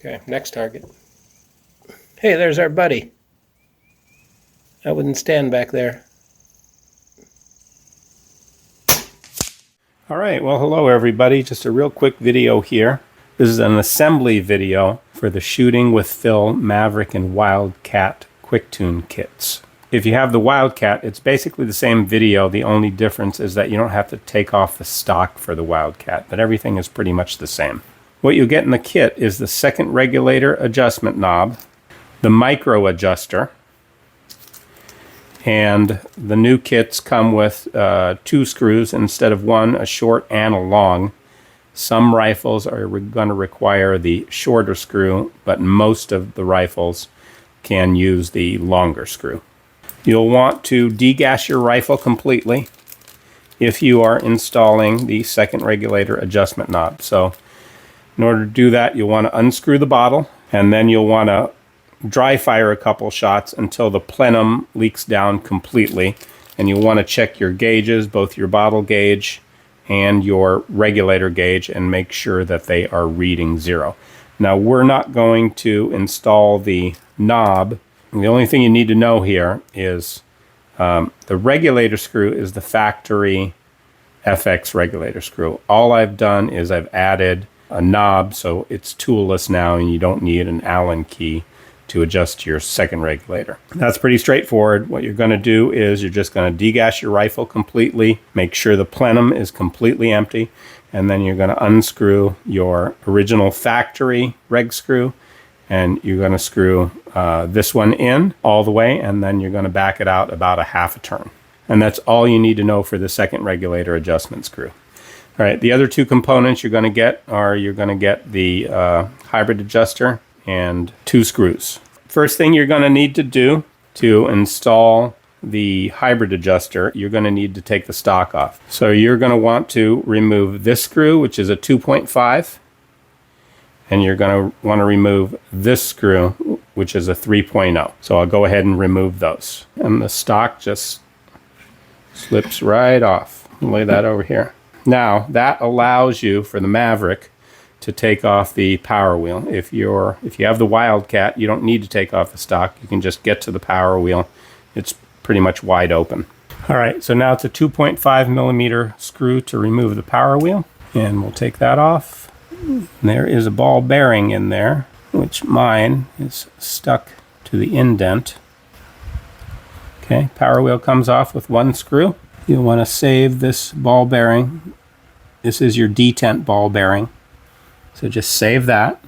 Okay, next target. Hey, there's our buddy. I wouldn't stand back there. Alright, well hello everybody. Just a real quick video here. This is an assembly video for the Shooting with Phil Maverick and Wildcat Quick Tune kits. If you have the Wildcat, it's basically the same video. The only difference is that you don't have to take off the stock for the Wildcat, but everything is pretty much the same. What you'll get in the kit is the second regulator adjustment knob, the micro adjuster, and the new kits come with 2 screws instead of 1, a short and a long. Some rifles are going to require the shorter screw, but most of the rifles can use the longer screw. You'll want to degas your rifle completely if you are installing the second regulator adjustment knob. So in order to do that, you'll want to unscrew the bottle, and then you'll want to dry fire a couple shots until the plenum leaks down completely. And you'll want to check your gauges, both your bottle gauge and your regulator gauge, and make sure that they are reading 0. Now, we're not going to install the knob. The only thing you need to know here is the regulator screw is the factory FX regulator screw. All I've done is I've added a knob, so it's toolless now, and you don't need an Allen key to adjust your second regulator. That's pretty straightforward. What you're going to do is you're just going to degas your rifle completely, make sure the plenum is completely empty, and then you're going to unscrew your original factory reg screw, and you're going to screw this one in all the way, and then you're going to back it out about a half a turn. And that's all you need to know for the second regulator adjustment screw. All right, the other 2 components you're going to get are the hybrid adjuster and 2 screws. First thing you're going to need to do to install the hybrid adjuster, you're going to need to take the stock off. So you're going to want to remove this screw, which is a 2.5, and you're going to want to remove this screw, which is a 3.0. So I'll go ahead and remove those. And the stock just slips right off. I'll lay that over here. Now, that allows you, for the Maverick, to take off the power wheel. If you have the Wildcat, you don't need to take off the stock. You can just get to the power wheel. It's pretty much wide open. All right, so now it's a 2.5 millimeter screw to remove the power wheel, and we'll take that off. And there is a ball bearing in there, which mine is stuck to the indent. Okay, power wheel comes off with 1 screw. You'll want to save this ball bearing. This is your detent ball bearing. So just save that.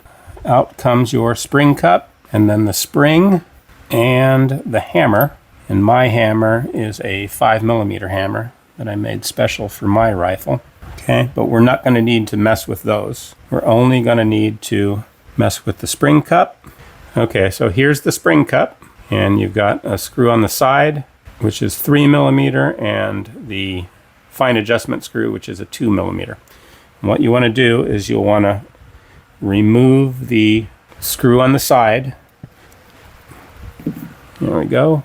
Out comes your spring cup, and then the spring and the hammer. And my hammer is a 5 millimeter hammer that I made special for my rifle. Okay, but we're not going to need to mess with those. We're only going to need to mess with the spring cup. Okay, so here's the spring cup, and you've got a screw on the side, which is 3 millimeter, and the fine adjustment screw, which is a 2 millimeter. And what you want to do is you'll want to remove the screw on the side. There we go.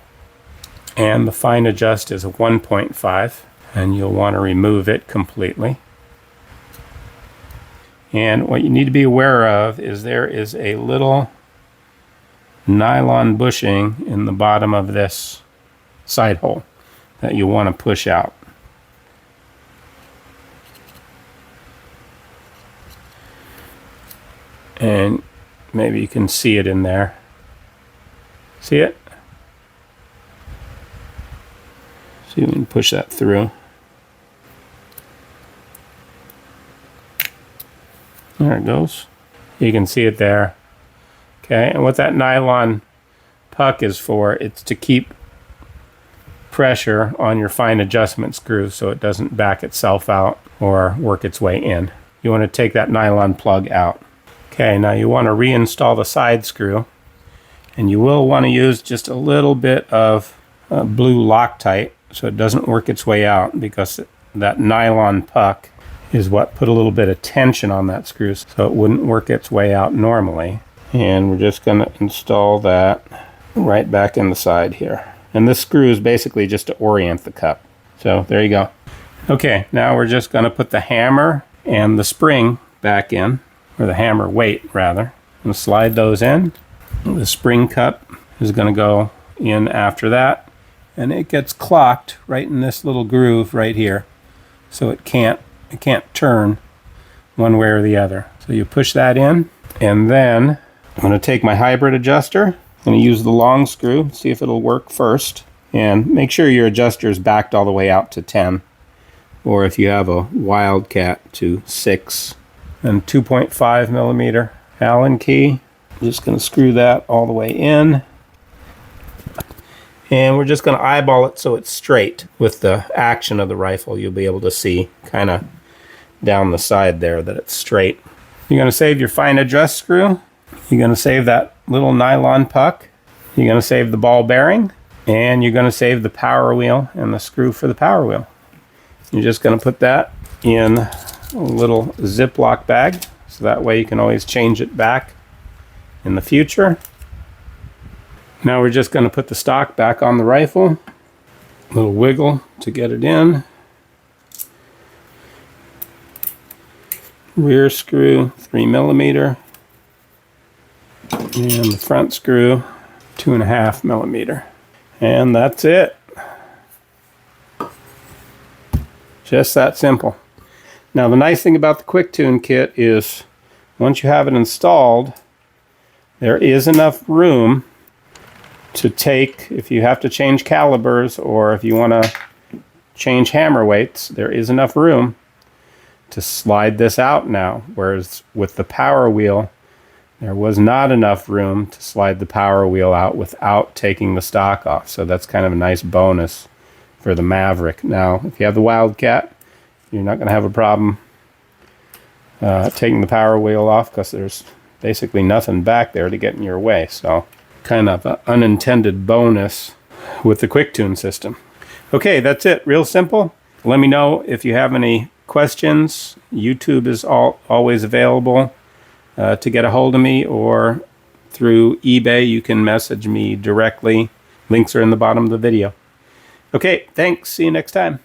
And the fine adjust is a 1.5, and you'll want to remove it completely. And what you need to be aware of is there is a little nylon bushing in the bottom of this side hole that you want to push out. And maybe you can see it in there. See it? See if we can push that through. There it goes. You can see it there. Okay, and what that nylon puck is for, it's to keep pressure on your fine adjustment screw so it doesn't back itself out or work its way in. You want to take that nylon plug out. Okay, now you want to reinstall the side screw, and you will want to use just a little bit of blue Loctite so it doesn't work its way out, because that nylon puck is what put a little bit of tension on that screw so it wouldn't work its way out normally. And we're just going to install that right back in the side here. And this screw is basically just to orient the cup. So there you go. Okay, now we're just going to put the hammer and the spring back in, or the hammer weight rather. And slide those in. The spring cup is going to go in after that, and it gets clocked right in this little groove right here, so it can't turn one way or the other. So you push that in, and then I'm going to take my hybrid adjuster. I'm going to use the long screw, see if it'll work first, and make sure your adjuster is backed all the way out to 10, or if you have a Wildcat, to 6. And 2.5 millimeter Allen key. I'm just going to screw that all the way in. And we're just going to eyeball it so it's straight. With the action of the rifle, you'll be able to see kind of down the side there that it's straight. You're going to save your fine adjust screw. You're going to save that little nylon puck. You're going to save the ball bearing. And you're going to save the power wheel and the screw for the power wheel. You're just going to put that in a little Ziploc bag, so that way you can always change it back in the future. Now we're just going to put the stock back on the rifle. A little wiggle to get it in. Rear screw 3 millimeter, and the front screw 2.5 millimeter. And that's it. Just that simple. Now the nice thing about the Quick Tune kit is once you have it installed, there is enough room to take, if you have to change calibers or if you want to change hammer weights, there is enough room to slide this out now. Whereas with the power wheel, there was not enough room to slide the power wheel out without taking the stock off. So that's kind of a nice bonus for the Maverick. Now, if you have the Wildcat, you're not going to have a problem taking the power wheel off because there's basically nothing back there to get in your way. So kind of an unintended bonus with the Quick Tune system. Okay, that's it. Real simple. Let me know if you have any questions. YouTube is always available to get a hold of me, or through eBay you can message me directly. Links are in the bottom of the video. Okay, thanks. See you next time.